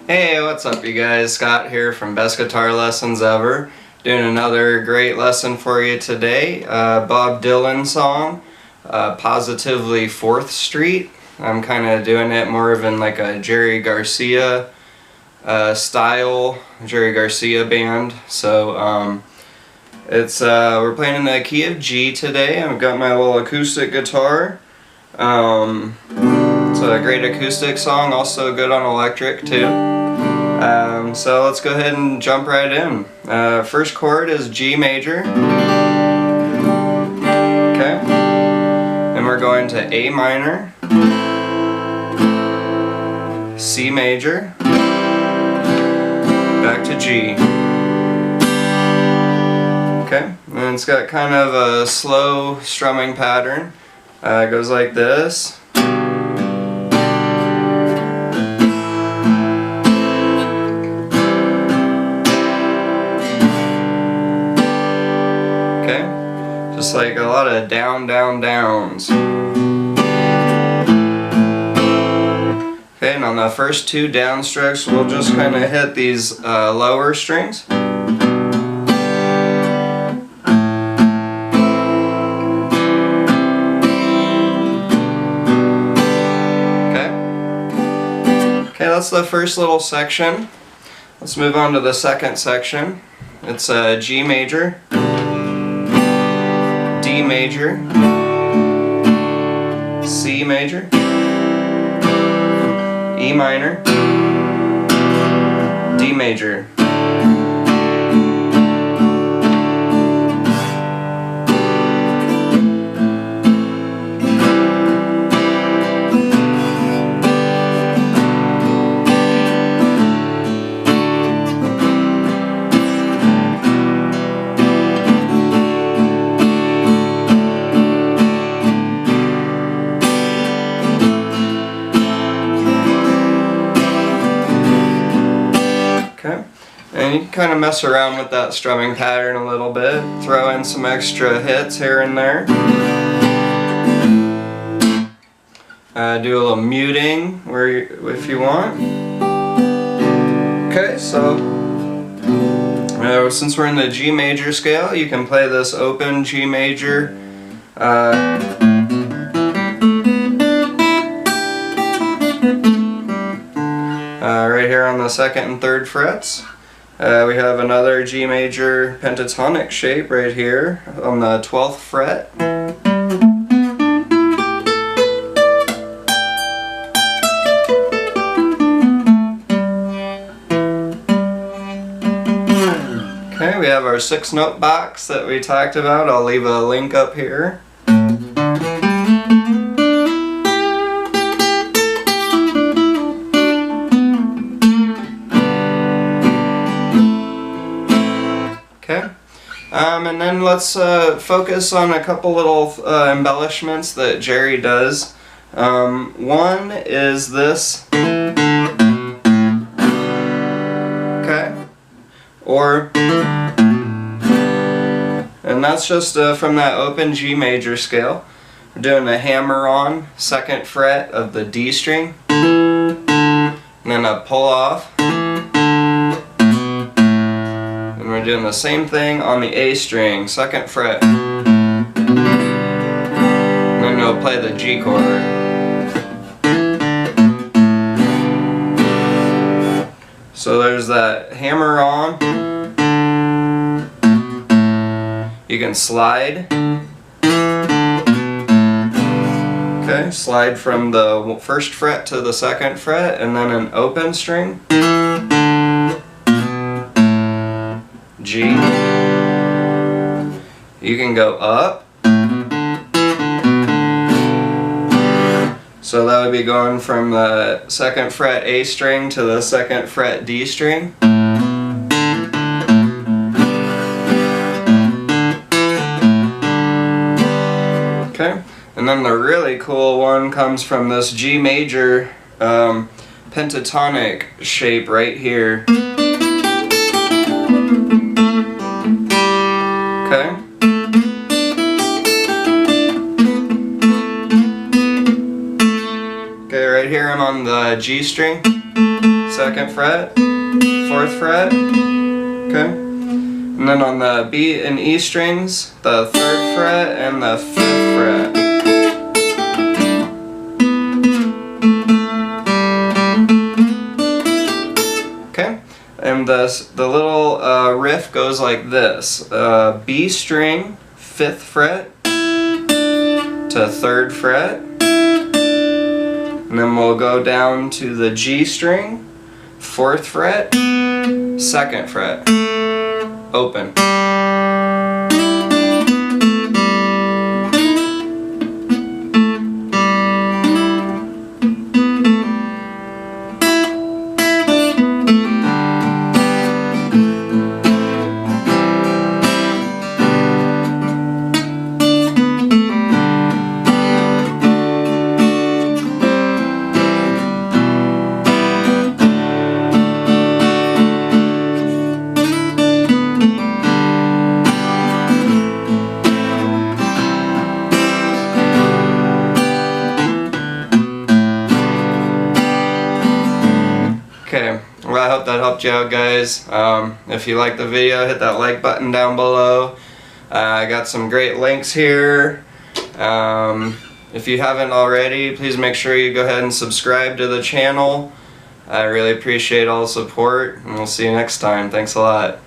Hey, what's up you guys? Scott here from Best Guitar Lessons Ever. Doing another great lesson for you today. Bob Dylan song, Positively 4th Street. I'm kind of doing it more of in like a Jerry Garcia style, Jerry Garcia band. So we're playing in the key of G today. I've got my little acoustic guitar. It's a great acoustic song, also good on electric too. So let's go ahead and jump right in. First chord is G major. Okay. Then we're going to A minor, C major, back to G. Okay. And it's got kind of a slow strumming pattern. It goes like this. Just like a lot of down, down, downs. Okay, and on the first two down strokes, we'll just kind of hit these lower strings. Okay, that's the first little section. Let's move on to the second section. It's G major, D major, C major, E minor, D major. And you can kind of mess around with that strumming pattern a little bit, throw in some extra hits here and there. Do a little muting if you want. Okay, so since we're in the G major scale, you can play this open G major. Right here on the 2nd and 3rd frets. We have another G major pentatonic shape right here on the 12th fret. Okay, we have our 6-note box that we talked about. I'll leave a link up here. And then let's focus on a couple little embellishments that Jerry does. One is this. Okay. And that's just from that open G major scale. We're doing a hammer on 2nd fret of the D string. And then a pull off. We're doing the same thing on the A string, 2nd fret. And then we'll play the G chord. So there's that hammer on. You can slide. Okay, slide from the 1st fret to the 2nd fret, and then an open string. G. You can go up. So that would be going from the 2nd fret A string to the 2nd fret D string. Okay, and then the really cool one comes from this G major pentatonic shape right here. Okay. Okay, right here I'm on the G string. 2nd fret, 4th fret, okay? And then on the B and E strings, the 3rd fret and the 5th fret. Okay, and the little riff goes like this. B string, 5th fret to 3rd fret. And then we'll go down to the G string, 4th fret, 2nd fret, open. Okay, well, I hope that helped you out, guys. If you liked the video, hit that like button down below. I got some great links here. If you haven't already, please make sure you go ahead and subscribe to the channel. I really appreciate all the support, and we'll see you next time. Thanks a lot.